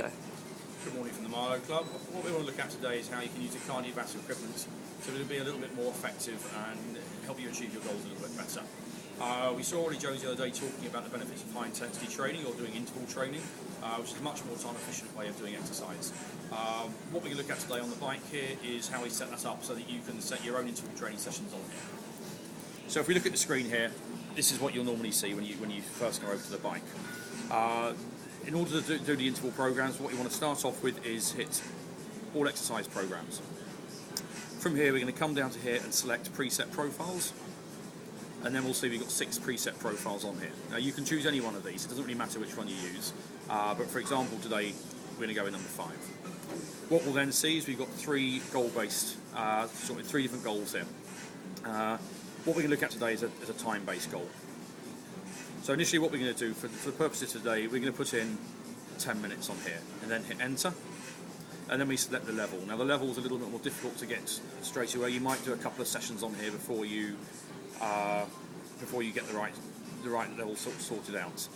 go. Good morning from the Marlow Club. What we want to look at today is how you can use the cardiovascular equipment so it'll be a little bit more effective and help you achieve your goals a little bit better. We saw already Josie the other day talking about the benefits of high intensity training or doing interval training, which is a much more time efficient way of doing exercise. What we can look at today on the bike here is how we set that up so that you can set your own interval training sessions on here. So if we look at the screen here, this is what you'll normally see when you first go over to the bike. In order to do the interval programs, what you want to start off with is hit all exercise programs. From here, we're going to come down to here and select preset profiles, and then we'll see we've got 6 preset profiles on here. Now you can choose any one of these, it doesn't really matter which one you use, but for example today we're going to go with number 5. What we'll then see is we've got 3 goal-based, 3 different goals here. What we're going to look at today is a time-based goal. So initially what we're going to do, for the purposes of today, we're going to put in 10 minutes on here, and then hit enter, and then we select the level. Now the level is a little bit more difficult to get straight away. You might do a couple of sessions on here before you get the right level sorted out.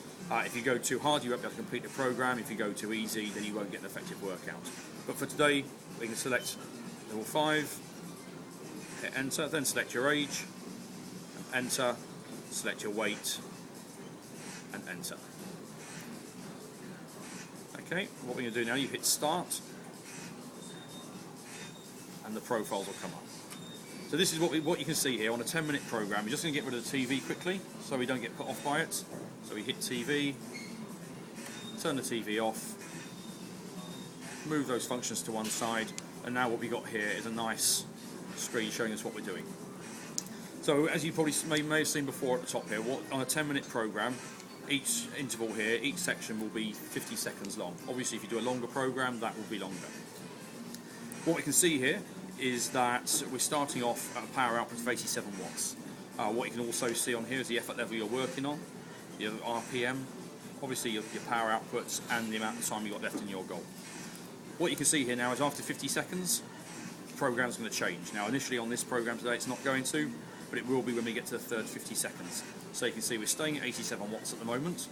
If you go too hard, you won't be able to complete the program. If you go too easy, then you won't get an effective workout. But for today, we can select level 5, hit enter, then select your age, enter, select your weight, and enter. Okay, what we're going to do now, you hit start, and the profiles will come up. So this is what you can see here on a 10-minute program. We're just going to get rid of the TV quickly so we don't get put off by it. So we hit TV, turn the TV off, move those functions to one side, and now what we got here is a nice screen showing us what we're doing. So as you probably may have seen before at the top here, on a 10-minute program, each interval here, each section will be 50 seconds long. Obviously if you do a longer program, that will be longer. What we can see here is that we're starting off at a power output of 87 watts. What you can also see on here is the effort level you're working on, your RPM, obviously your power outputs, and the amount of time you've got left in your goal. What you can see here now is after 50 seconds, the program's going to change. Now initially on this program today it's not going to, but it will be when we get to the third 50 seconds. So you can see we're staying at 87 watts at the moment,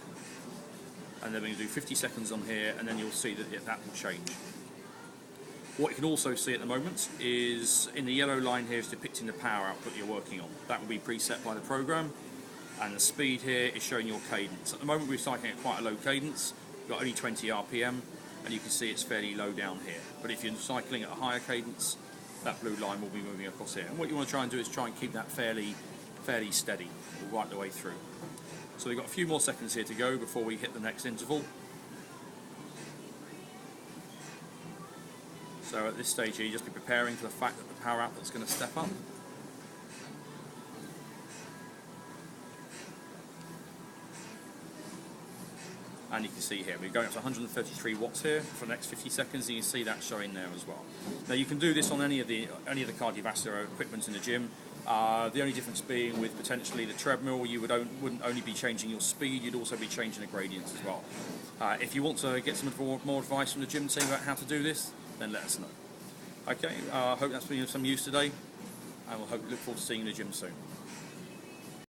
and then we're going to do 50 seconds on here, and then you'll see that that will change. What you can also see at the moment is in the yellow line here is depicting the power output you're working on. That will be preset by the program, and the speed here is showing your cadence. At the moment we're cycling at quite a low cadence, we've got only 20 RPM, and you can see it's fairly low down here. But if you're cycling at a higher cadence, that blue line will be moving across here. And what you want to try and do is try and keep that fairly steady right the way through. So we've got a few more seconds here to go before we hit the next interval. So at this stage here, you just be preparing for the fact that the power output's going to step up. And you can see here, we're going up to 133 watts here for the next 50 seconds, and you can see that showing there as well. Now you can do this on any of the cardiovascular equipment in the gym. The only difference being with potentially the treadmill, you wouldn't only be changing your speed, you'd also be changing the gradients as well. If you want to get some more advice from the gym team about how to do this, then let us know. Okay, I hope that's been of some use today, and we'll look forward to seeing you in the gym soon.